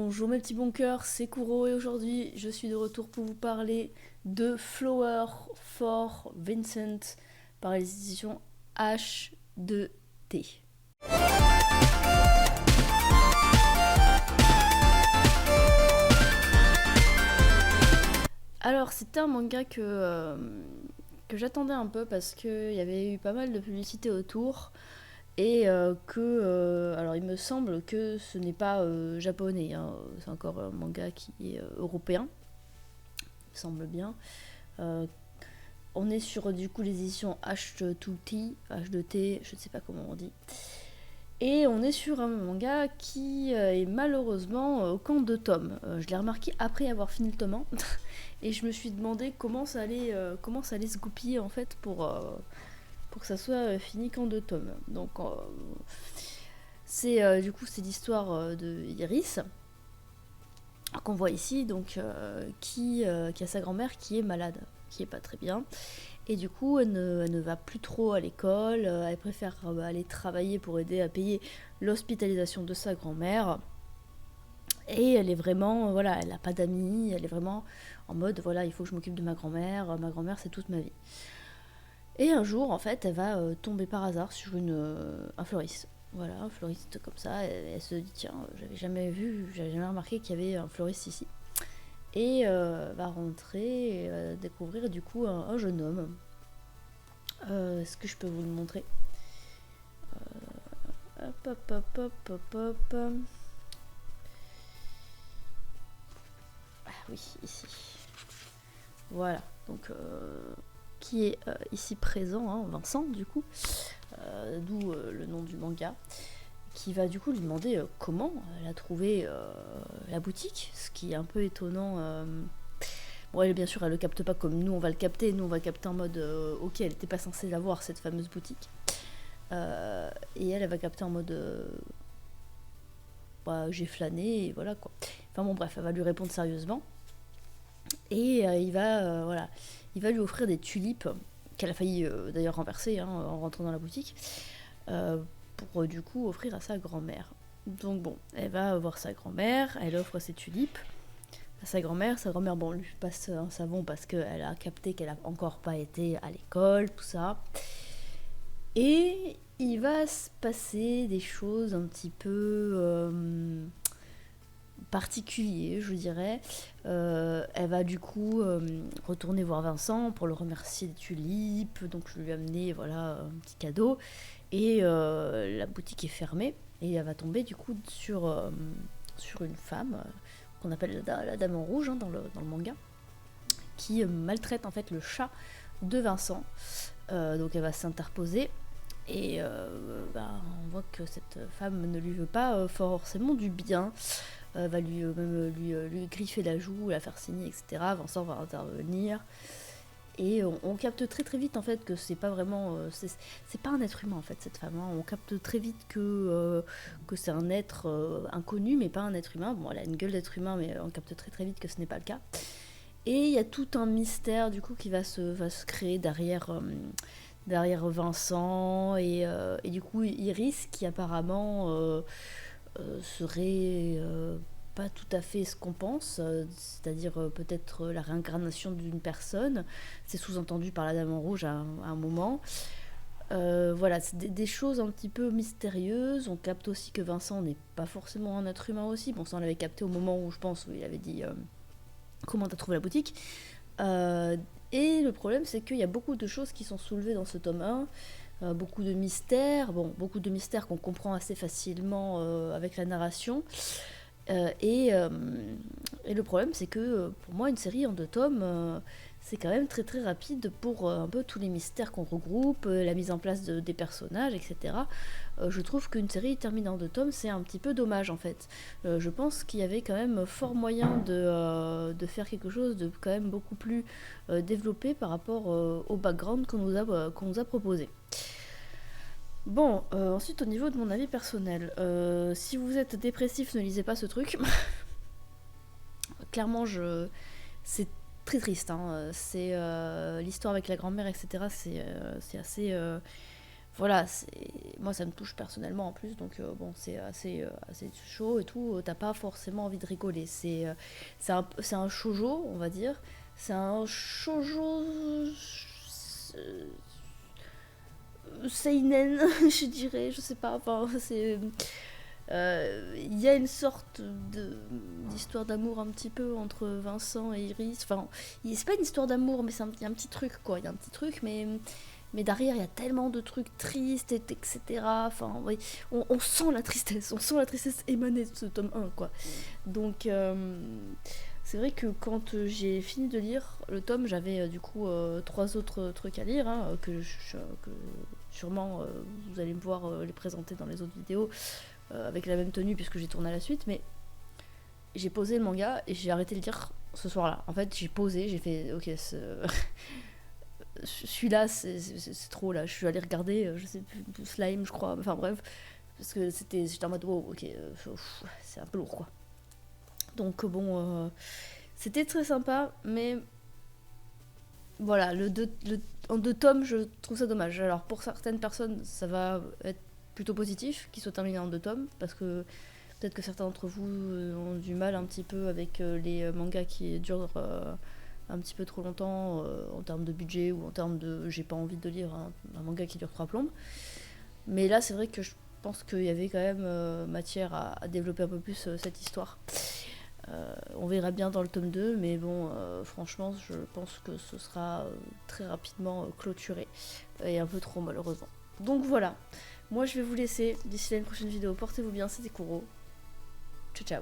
Bonjour mes petits bons cœurs, c'est Kuro et aujourd'hui je suis de retour pour vous parler de Flower for Vincent par les éditions H2T. Alors c'était un manga que j'attendais un peu parce qu'il y avait eu pas mal de publicité autour et alors il me semble que ce n'est pas japonais, hein, c'est encore un manga qui est européen, il me semble bien. Euh, on est sur du coup les éditions H2T, H2T, je ne sais pas comment on dit. Et on est sur un manga qui est malheureusement au camp de tomes. Je l'ai remarqué après avoir fini le tome 1 et je me suis demandé comment ça allait se goupiller en fait pour que ça soit fini qu'en 2 tomes. Donc c'est du coup c'est l'histoire de Iris qu'on voit ici, donc qui a sa grand-mère qui est malade, qui est pas très bien. Et du coup, elle ne va plus trop à l'école, elle préfère aller travailler pour aider à payer l'hospitalisation de sa grand-mère. Et elle est vraiment, voilà, elle n'a pas d'amis, elle est vraiment en mode, voilà, il faut que je m'occupe de ma grand-mère c'est toute ma vie. Et un jour, en fait, elle va tomber par hasard sur un fleuriste. Voilà, un fleuriste comme ça, elle se dit, tiens, j'avais jamais remarqué qu'il y avait un fleuriste ici. Et va rentrer et découvrir du coup un jeune homme. Est-ce que je peux vous le montrer? Hop, hop, hop, hop, hop, hop. Ah oui, ici. Voilà, donc qui est ici présent, hein, Vincent du coup, d'où le nom du manga, qui va du coup lui demander comment elle a trouvé la boutique, ce qui est un peu étonnant. Bon, elle, bien sûr, elle le capte pas comme nous on va le capter, nous on va capter en mode ok, elle n'était pas censée l'avoir cette fameuse boutique. Et elle va capter en mode bah, j'ai flâné et voilà quoi. Enfin bon, bref, elle va lui répondre sérieusement. Et il va lui offrir des tulipes qu'elle a failli d'ailleurs renverser hein, en rentrant dans la boutique pour du coup offrir à sa grand-mère. Donc bon, elle va voir sa grand-mère, elle offre ses tulipes à sa grand-mère. Sa grand-mère, bon, lui passe un savon parce qu'elle a capté qu'elle a encore pas été à l'école, tout ça. Et il va se passer des choses un petit peu particulier, je dirais. Elle va du coup retourner voir Vincent pour le remercier des tulipes, donc je lui ai amené voilà, un petit cadeau, et la boutique est fermée, et elle va tomber du coup sur une femme qu'on appelle la Dame en Rouge hein, dans le manga, qui maltraite en fait le chat de Vincent. Donc elle va s'interposer, et on voit que cette femme ne lui veut pas forcément du bien. Va lui griffer la joue, la faire signer, etc. Vincent va intervenir. Et on capte très très vite en fait que c'est pas vraiment. C'est pas un être humain en fait cette femme. Hein. On capte très vite que c'est un être inconnu, mais pas un être humain. Bon, elle a une gueule d'être humain, mais on capte très très vite que ce n'est pas le cas. Et il y a tout un mystère du coup qui va se créer derrière Vincent et du coup Iris qui apparemment serait pas tout à fait ce qu'on pense, c'est-à-dire peut-être la réincarnation d'une personne. C'est sous-entendu par la Dame en Rouge à un moment. Voilà, c'est des choses un petit peu mystérieuses. On capte aussi que Vincent n'est pas forcément un être humain aussi. Bon, ça on l'avait capté au moment où je pense où il avait dit comment t'as trouvé la boutique. Euh, et le problème c'est qu'il y a beaucoup de choses qui sont soulevées dans ce tome 1. Beaucoup de mystères, beaucoup de mystères qu'on comprend assez facilement avec la narration. Euh, et, euh, et le problème, c'est que pour moi, une série en 2 tomes, c'est quand même très très rapide pour un peu tous les mystères qu'on regroupe, la mise en place des personnages, etc. Je trouve qu'une série terminée en 2 tomes, c'est un petit peu dommage en fait. Je pense qu'il y avait quand même fort moyen de faire quelque chose de quand même beaucoup plus développé par rapport au background qu'on nous a proposé. Bon, ensuite au niveau de mon avis personnel, si vous êtes dépressif, ne lisez pas ce truc. Clairement, c'est très triste. Hein. C'est l'histoire avec la grand-mère, etc. C'est assez. voilà, moi ça me touche personnellement en plus, donc bon, c'est assez chaud et tout, t'as pas forcément envie de rigoler. C'est un shoujo, on va dire. C'est un shoujo seinen, je dirais, je sais pas, enfin, il y a une sorte d'histoire d'amour un petit peu entre Vincent et Iris. Enfin, c'est pas une histoire d'amour, mais il y a un petit truc, quoi. Il y a un petit truc, mais derrière, il y a tellement de trucs tristes, etc. Enfin, oui, on sent la tristesse émaner de ce tome 1, quoi. Donc, c'est vrai que quand j'ai fini de lire le tome, j'avais du coup 3 autres trucs à lire, hein, que sûrement vous allez me voir les présenter dans les autres vidéos avec la même tenue puisque j'ai tourné à la suite, mais j'ai posé le manga et j'ai arrêté de le lire ce soir-là. En fait, j'ai posé, j'ai fait ok, celui-là c'est trop là. Je suis allée regarder, je sais plus, Slime, je crois. Enfin bref, parce que j'étais en mode wow, ok, c'est un peu lourd quoi. Donc bon, c'était très sympa, mais voilà, en 2 tomes, je trouve ça dommage. Alors pour certaines personnes, ça va être plutôt positif qu'il soit terminé en 2 tomes, parce que peut-être que certains d'entre vous ont du mal un petit peu avec les mangas qui durent un petit peu trop longtemps en termes de budget ou en termes de j'ai pas envie de lire un manga qui dure 3 plombes. Mais là, c'est vrai que je pense qu'il y avait quand même matière à développer un peu plus cette histoire. On verra bien dans le tome 2, mais bon, franchement, je pense que ce sera très rapidement clôturé, et un peu trop malheureusement. Donc voilà, moi je vais vous laisser, d'ici la prochaine vidéo, portez-vous bien, c'était Kuro. Ciao ciao.